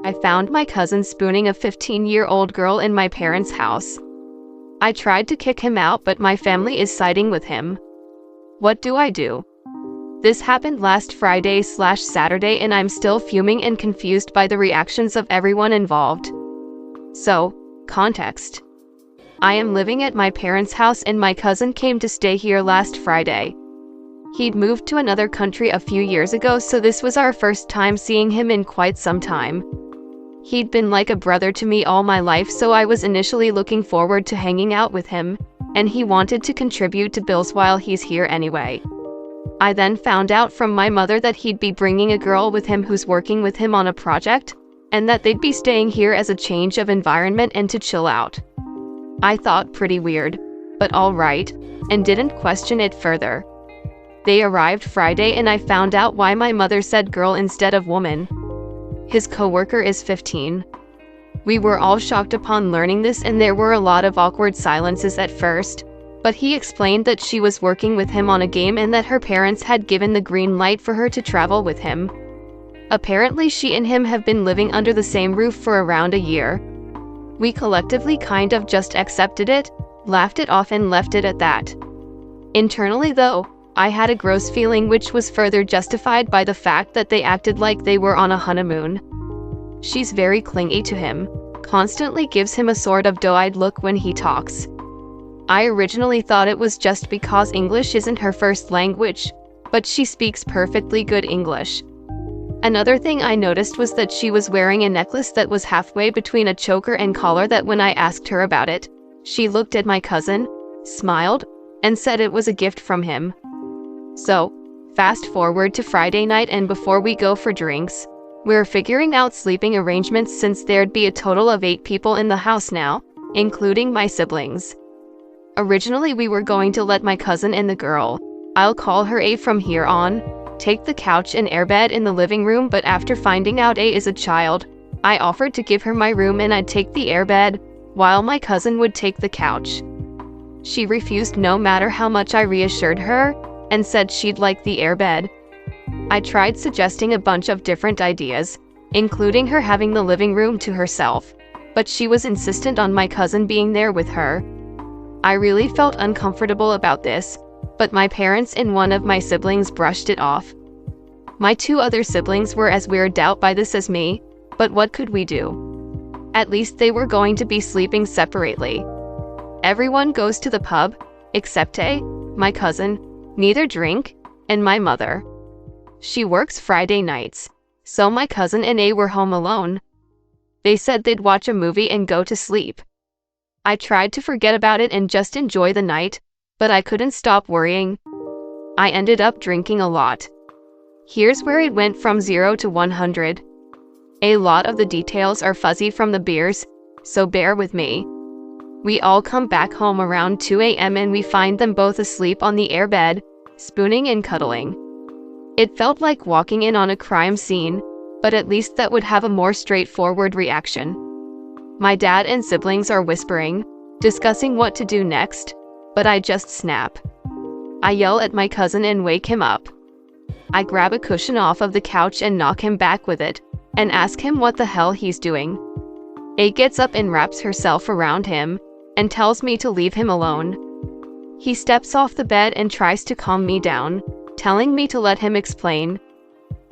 I found my cousin spooning a 15-year-old girl in my parents' house. I tried to kick him out, but my family is siding with him. What do I do? This happened last Friday/Saturday, and I'm still fuming and confused by the reactions of everyone involved. So, context. I am living at my parents' house and my cousin came to stay here last Friday. He'd moved to another country a few years ago, so this was our first time seeing him in quite some time. He'd been like a brother to me all my life, so I was initially looking forward to hanging out with him, and he wanted to contribute to bills while he's here anyway. I then found out from my mother that he'd be bringing a girl with him who's working with him on a project, and that they'd be staying here as a change of environment and to chill out. I thought pretty weird, but alright, and didn't question it further. They arrived Friday and I found out why my mother said girl instead of woman. His coworker is 15. We were all shocked upon learning this, and there were a lot of awkward silences at first, but he explained that she was working with him on a game and that her parents had given the green light for her to travel with him. Apparently she and him have been living under the same roof for around a year. We collectively kind of just accepted it, laughed it off and left it at that. Internally though, I had a gross feeling, which was further justified by the fact that they acted like they were on a honeymoon. She's very clingy to him, constantly gives him a sort of doe-eyed look when he talks. I originally thought it was just because English isn't her first language, but she speaks perfectly good English. Another thing I noticed was that she was wearing a necklace that was halfway between a choker and collar, that when I asked her about it, she looked at my cousin, smiled, and said it was a gift from him. So, fast forward to Friday night, and before we go for drinks, we're figuring out sleeping arrangements since there'd be a total of 8 people in the house now, including my siblings. Originally we were going to let my cousin and the girl, I'll call her A from here on, take the couch and airbed in the living room, but after finding out A is a child, I offered to give her my room and I'd take the airbed, while my cousin would take the couch. She refused no matter how much I reassured her, and said she'd like the airbed. I tried suggesting a bunch of different ideas, including her having the living room to herself, but she was insistent on my cousin being there with her. I really felt uncomfortable about this, but my parents and one of my siblings brushed it off. My 2 other siblings were as weirded out by this as me, but what could we do? At least they were going to be sleeping separately. Everyone goes to the pub, except A, my cousin, neither drink, and my mother. She works Friday nights, so my cousin and A were home alone. They said they'd watch a movie and go to sleep. I tried to forget about it and just enjoy the night, but I couldn't stop worrying. I ended up drinking a lot. Here's where it went from 0 to 100. A lot of the details are fuzzy from the beers, so bear with me. We all come back home around 2 a.m. and we find them both asleep on the airbed, spooning and cuddling. It felt like walking in on a crime scene, but at least that would have a more straightforward reaction. My dad and siblings are whispering, discussing what to do next, but I just snap. I yell at my cousin and wake him up. I grab a cushion off of the couch and knock him back with it, and ask him what the hell he's doing. A gets up and wraps herself around him, and tells me to leave him alone. He steps off the bed and tries to calm me down, telling me to let him explain.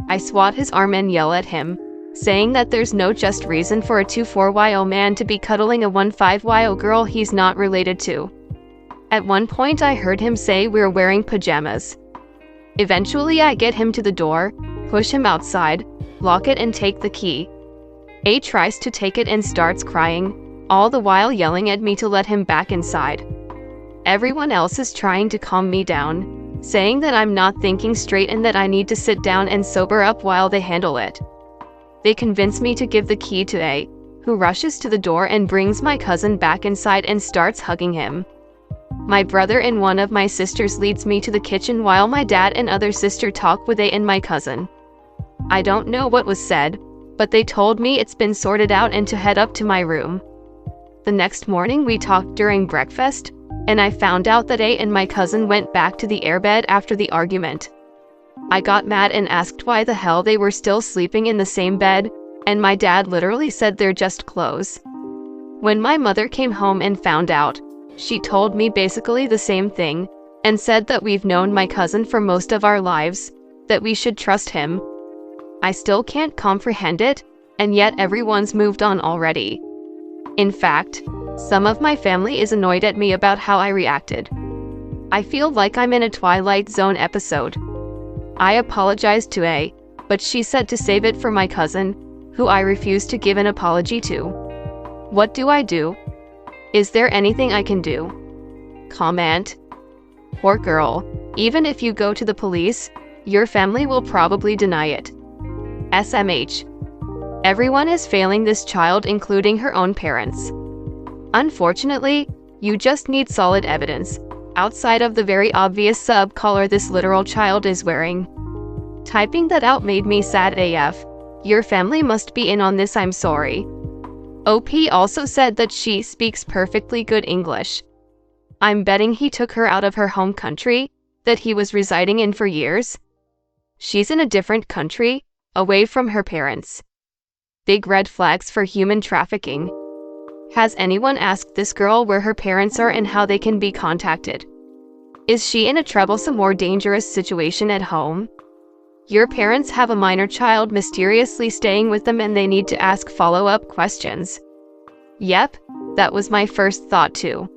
I swat his arm and yell at him, saying that there's no just reason for a 24-year-old man to be cuddling a 15-year-old girl he's not related to. At one point I heard him say we're wearing pajamas. Eventually I get him to the door, push him outside, lock it and take the key. A tries to take it and starts crying, all the while yelling at me to let him back inside. Everyone else is trying to calm me down, saying that I'm not thinking straight and that I need to sit down and sober up while they handle it. They convince me to give the key to A, who rushes to the door and brings my cousin back inside and starts hugging him. My brother and one of my sisters leads me to the kitchen while my dad and other sister talk with A and my cousin. I don't know what was said, but they told me it's been sorted out and to head up to my room. The next morning we talked during breakfast, and I found out that A and my cousin went back to the airbed after the argument. I got mad and asked why the hell they were still sleeping in the same bed, and my dad literally said they're just clothes. When my mother came home and found out, she told me basically the same thing, and said that we've known my cousin for most of our lives, that we should trust him. I still can't comprehend it, and yet everyone's moved on already. In fact, some of my family is annoyed at me about how I reacted. I feel like I'm in a Twilight Zone episode. I apologized to A, but she said to save it for my cousin, who I refused to give an apology to. What do I do? Is there anything I can do? Comment. Poor girl. Even if you go to the police, your family will probably deny it. SMH. Everyone is failing this child, including her own parents. Unfortunately, you just need solid evidence, outside of the very obvious sub-collar this literal child is wearing. Typing that out made me sad AF. Your family must be in on this, I'm sorry. OP also said that she speaks perfectly good English. I'm betting he took her out of her home country, that he was residing in for years. She's in a different country, away from her parents. Big red flags for human trafficking. Has anyone asked this girl where her parents are and how they can be contacted? Is she in a troublesome or dangerous situation at home? Your parents have a minor child mysteriously staying with them and they need to ask follow-up questions. Yep, that was my first thought too.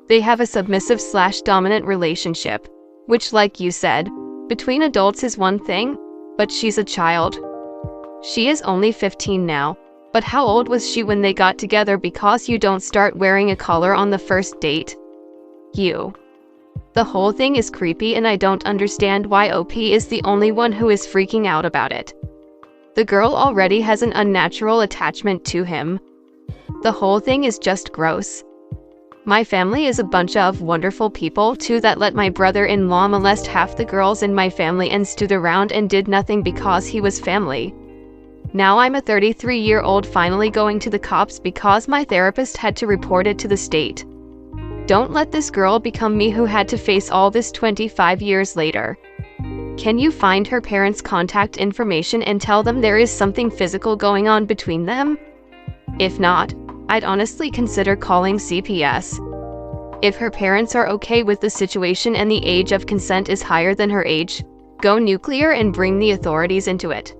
They have a submissive/dominant relationship, which, like you said, between adults is one thing, but she's a child. She is only 15 now, but how old was she when they got together? Because you don't start wearing a collar on the first date. The whole thing is creepy and I don't understand why OP is the only one who is freaking out about it. The girl already has an unnatural attachment to him. The whole thing is just gross. My family is a bunch of wonderful people too that let my brother-in-law molest half the girls in my family and stood around and did nothing because he was family. Now I'm a 33-year-old finally going to the cops because my therapist had to report it to the state. Don't let this girl become me who had to face all this 25 years later. Can you find her parents' contact information and tell them there is something physical going on between them? If not, I'd honestly consider calling CPS. If her parents are okay with the situation and the age of consent is higher than her age, go nuclear and bring the authorities into it.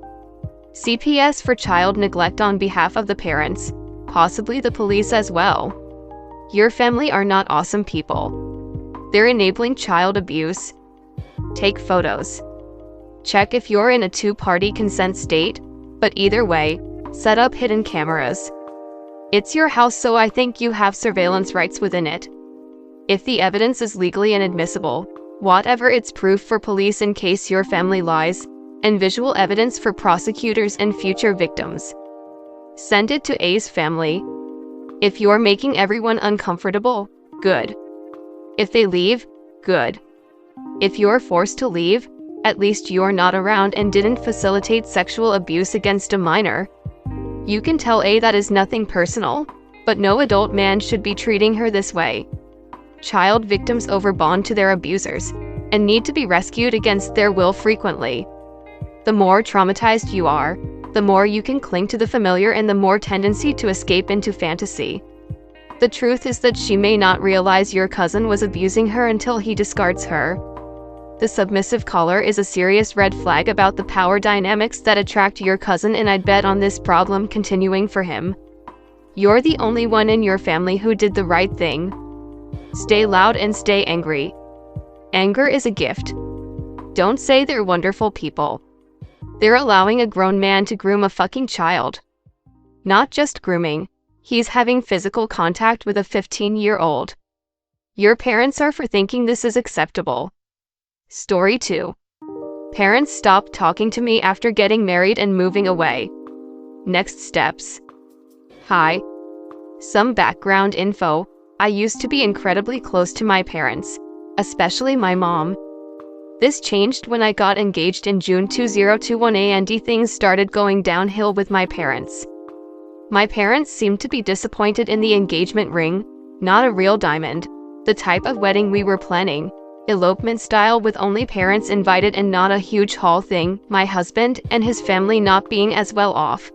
CPS for child neglect on behalf of the parents, possibly the police as well. Your family are not awesome people. They're enabling child abuse. Take photos. Check if you're in a two-party consent state, but either way, set up hidden cameras. It's your house, so I think you have surveillance rights within it. If the evidence is legally inadmissible, whatever, it's proof for police in case your family lies, and visual evidence for prosecutors and future victims. Send it to A's family. If you're making everyone uncomfortable, good. If they leave, good. If you're forced to leave, at least you're not around and didn't facilitate sexual abuse against a minor. You can tell A that is nothing personal, but no adult man should be treating her this way. Child victims overbond to their abusers and need to be rescued against their will frequently. The more traumatized you are, the more you can cling to the familiar and the more tendency to escape into fantasy. The truth is that she may not realize your cousin was abusing her until he discards her. The submissive collar is a serious red flag about the power dynamics that attract your cousin, and I'd bet on this problem continuing for him. You're the only one in your family who did the right thing. Stay loud and stay angry. Anger is a gift. Don't say they're wonderful people. They're allowing a grown man to groom a fucking child. Not just grooming, he's having physical contact with a 15-year-old. Your parents are for thinking this is acceptable. Story 2. Parents stopped talking to me after getting married and moving away. Next steps. Hi. Some background info. I used to be incredibly close to my parents, especially my mom. This changed when I got engaged in June 2021 and things started going downhill with my parents. My parents seemed to be disappointed in the engagement ring, not a real diamond, the type of wedding we were planning, elopement style with only parents invited and not a huge hall thing, my husband and his family not being as well off.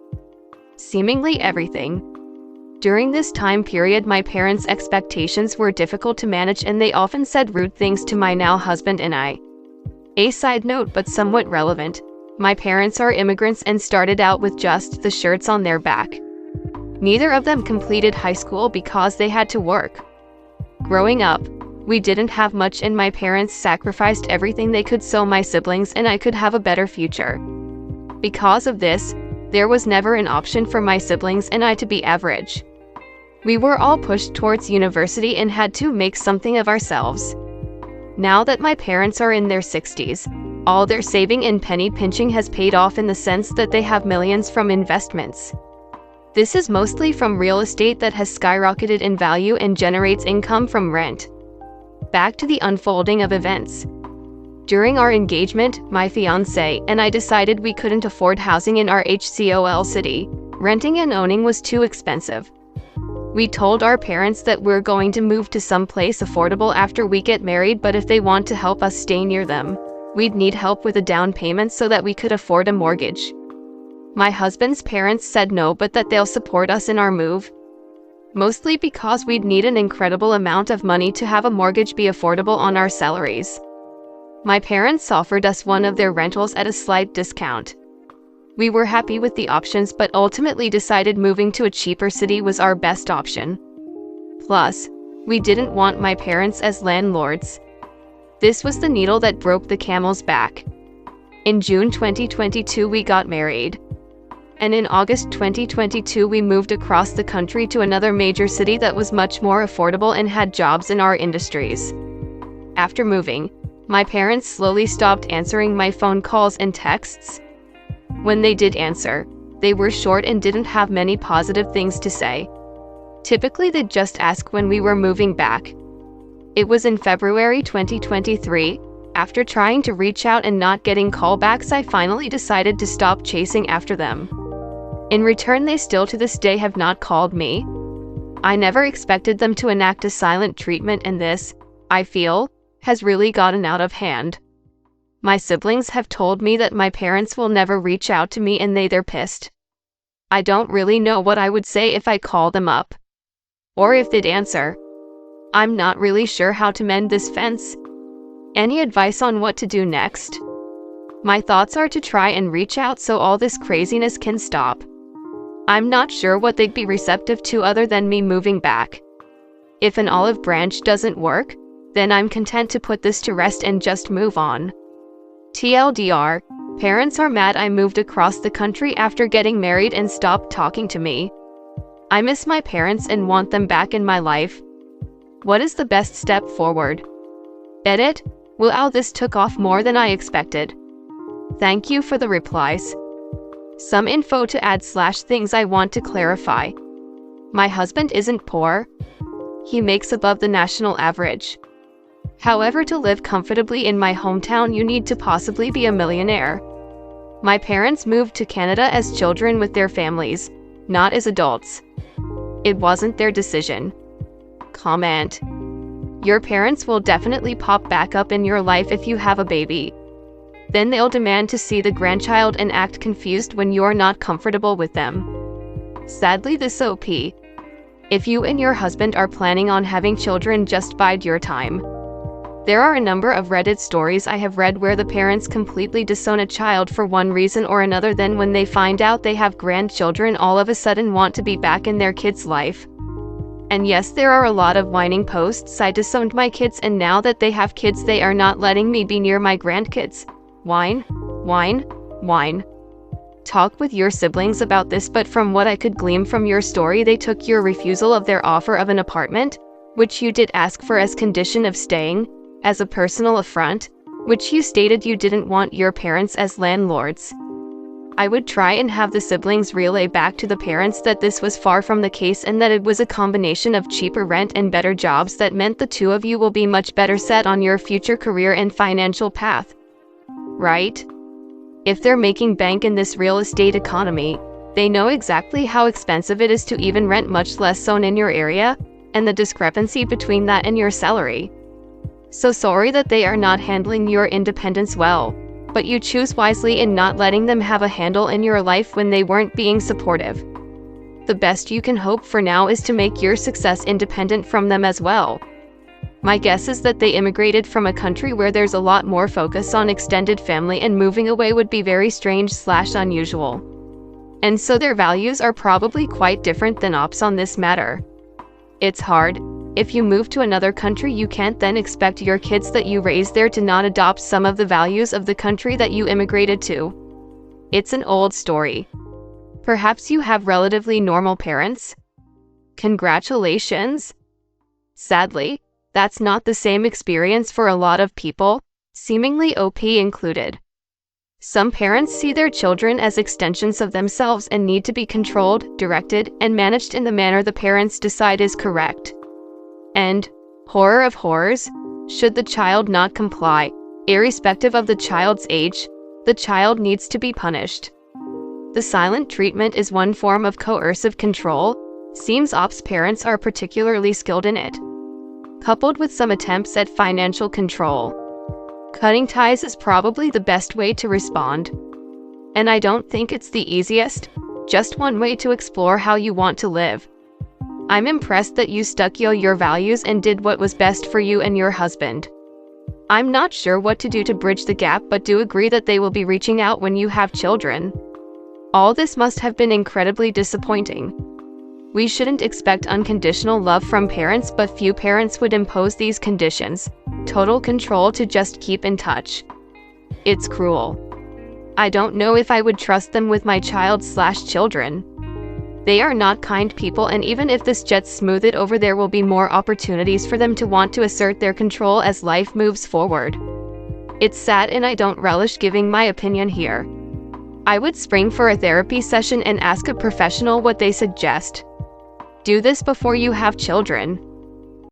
seemingly everything. During this time period, my parents' expectations were difficult to manage and they often said rude things to my now husband and I. A side note, but somewhat relevant, my parents are immigrants and started out with just the shirts on their back. Neither of them completed high school because they had to work. Growing up, we didn't have much and my parents sacrificed everything they could so my siblings and I could have a better future. Because of this, there was never an option for my siblings and I to be average. We were all pushed towards university and had to make something of ourselves. Now that my parents are in their 60s, all their saving and penny pinching has paid off in the sense that they have millions from investments. This is mostly from real estate that has skyrocketed in value and generates income from rent. Back to the unfolding of events. During our engagement, my fiancé and I decided we couldn't afford housing in our HCOL city. Renting and owning was too expensive. We told our parents that we're going to move to some place affordable after we get married, but if they want to help us stay near them, we'd need help with a down payment so that we could afford a mortgage. My husband's parents said no, but that they'll support us in our move. Mostly because we'd need an incredible amount of money to have a mortgage be affordable on our salaries. My parents offered us one of their rentals at a slight discount. We were happy with the options but ultimately decided moving to a cheaper city was our best option. Plus, we didn't want my parents as landlords. This was the needle that broke the camel's back. In June 2022 we got married. And in August 2022 we moved across the country to another major city that was much more affordable and had jobs in our industries. After moving, my parents slowly stopped answering my phone calls and texts. When they did answer, they were short and didn't have many positive things to say. Typically they'd just ask when we were moving back. It was in February 2023, after trying to reach out and not getting callbacks, I finally decided to stop chasing after them. In return, they still to this day have not called me. I never expected them to enact a silent treatment, and this, I feel, has really gotten out of hand. My siblings have told me that my parents will never reach out to me and they're pissed. I don't really know what I would say if I call them up. Or if they'd answer. I'm not really sure how to mend this fence. Any advice on what to do next? My thoughts are to try and reach out so all this craziness can stop. I'm not sure what they'd be receptive to other than me moving back. If an olive branch doesn't work, then I'm content to put this to rest and just move on. TLDR, parents are mad I moved across the country after getting married and stopped talking to me. I miss my parents and want them back in my life. What is the best step forward? Edit, wow, this took off more than I expected. Thank you for the replies. Some info to add / things I want to clarify. My husband isn't poor. He makes above the national average. However, to live comfortably in my hometown, you need to possibly be a millionaire. My parents moved to Canada as children with their families, not as adults. It wasn't their decision. Comment. Your parents will definitely pop back up in your life if you have a baby. Then they'll demand to see the grandchild and act confused when you're not comfortable with them. Sadly, this OP. If you and your husband are planning on having children, just bide your time. There are a number of Reddit stories I have read where the parents completely disown a child for one reason or another, then when they find out they have grandchildren, all of a sudden want to be back in their kid's life. And yes, there are a lot of whining posts. I disowned my kids and now that they have kids they are not letting me be near my grandkids. Whine, whine, whine. Talk with your siblings about this, but from what I could glean from your story, they took your refusal of their offer of an apartment, which you did ask for as condition of staying, as a personal affront, which you stated you didn't want your parents as landlords. I would try and have the siblings relay back to the parents that this was far from the case and that it was a combination of cheaper rent and better jobs that meant the two of you will be much better set on your future career and financial path. Right? If they're making bank in this real estate economy, they know exactly how expensive it is to even rent, much less own in your area, and the discrepancy between that and your salary. So sorry that they are not handling your independence well, but you choose wisely in not letting them have a handle in your life when they weren't being supportive. the best you can hope for now is to make your success independent from them as well. My guess is that they immigrated from a country where there's a lot more focus on extended family, and moving away would be very strange/unusual. And so their values are probably quite different than ops on this matter. It's hard. If you move to another country, you can't then expect your kids that you raise there to not adopt some of the values of the country that you immigrated to. It's an old story. Perhaps you have relatively normal parents? Congratulations! Sadly, that's not the same experience for a lot of people, seemingly OP included. Some parents see their children as extensions of themselves and need to be controlled, directed, and managed in the manner the parents decide is correct. And, horror of horrors, should the child not comply, irrespective of the child's age, the child needs to be punished. The silent treatment is one form of coercive control. Seems ops parents are particularly skilled in it. Coupled with some attempts at financial control. Cutting ties is probably the best way to respond. And I don't think it's the easiest, just one way to explore how you want to live. I'm impressed that you stuck to your values and did what was best for you and your husband. I'm not sure what to do to bridge the gap, but do agree that they will be reaching out when you have children. All this must have been incredibly disappointing. We shouldn't expect unconditional love from parents, but few parents would impose these conditions. Total control to just keep in touch. It's cruel. I don't know if I would trust them with my child/children. They are not kind people, and even if this gets smoothed over, there will be more opportunities for them to want to assert their control as life moves forward. It's sad, and I don't relish giving my opinion here. I would spring for a therapy session and ask a professional what they suggest. Do this before you have children.